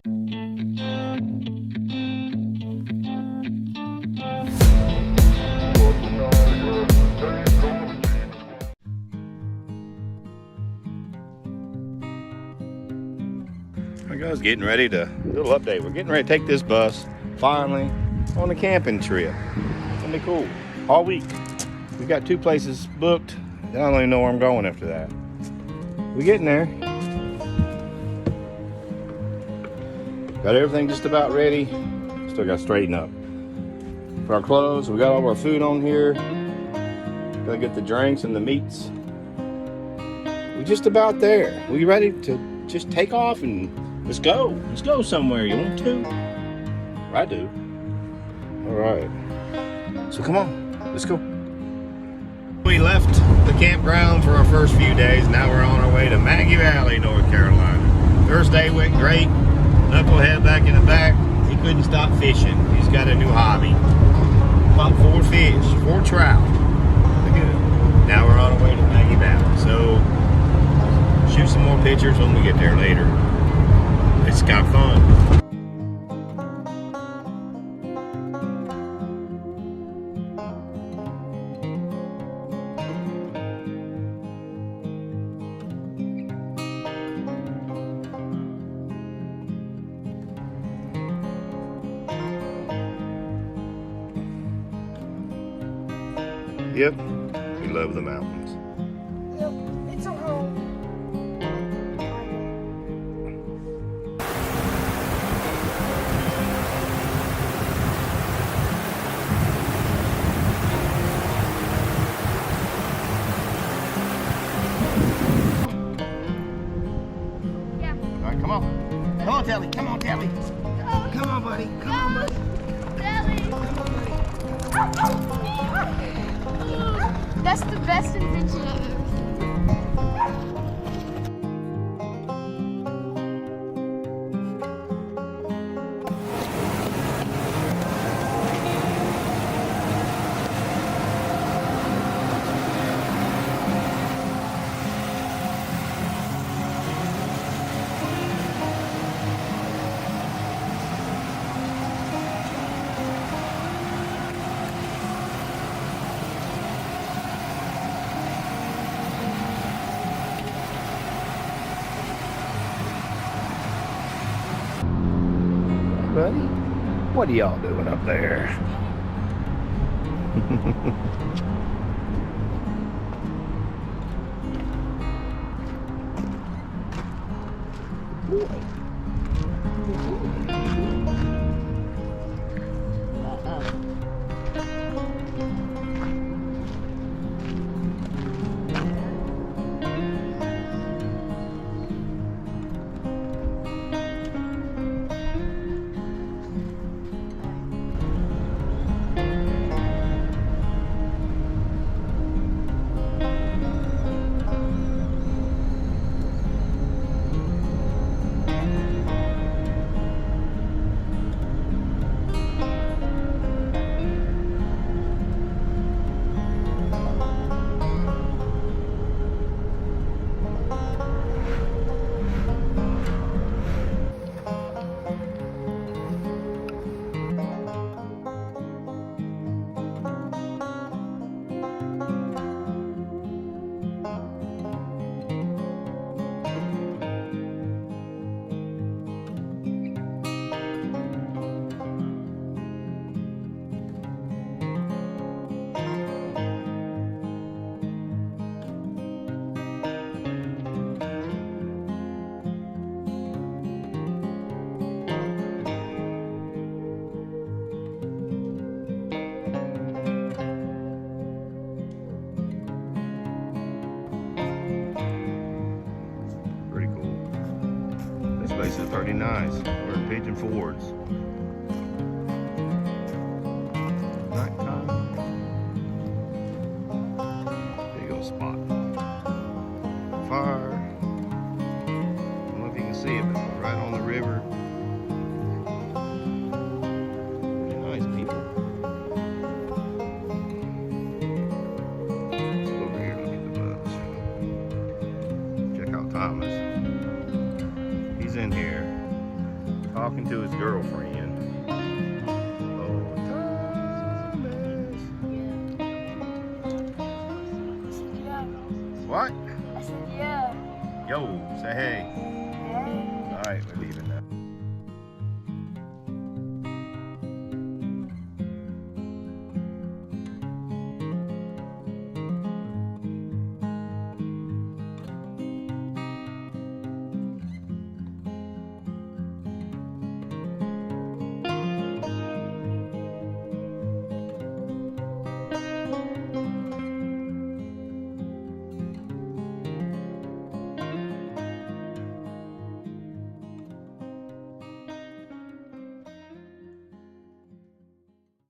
There goes, getting ready to do a little update. We're getting ready to take this bus finally on a camping trip. It's gonna be cool all week. We got 2 places booked. I don't even know where I'm going after that. We're getting there. Got everything just about ready. Still got to straighten up. For our clothes, we got all our food on here. Gotta get the drinks and the meats. We're just about there. We ready to just take off and let's go. Let's go somewhere. You want to? I do. All right. So come on, let's go. We left the campground for our first few days. Now we're on our way to Maggie Valley, North Carolina. First day went great. Knucklehead back in the back. He couldn't stop fishing. He's got a new hobby. Caught 4 fish, 4 trout. Look at it. Now we're on our way to Maggie Valley. So shoot some more pictures when we get there later. It's got fun. Yep, we love the mountains. Yep, it's a home. Yeah. All right, come on. Come on, Telly. Come on, Telly. Come on, buddy. Come on, buddy. Telly. Come on, buddy. That's the best invention ever. Buddy, what are y'all doing up there? This is pretty nice. We're in Pigeon Fords. Nighttime. Big old spot. Fire. I don't know if you can see it, but we're right on the river. Pretty nice people. Let's go over here and look at the bus. Check out Thomas. He's in here. talking to his girlfriend. Oh, Thomas. Yeah. What? I said, yeah. Yo, say hey. Yeah. All right, we're leaving now.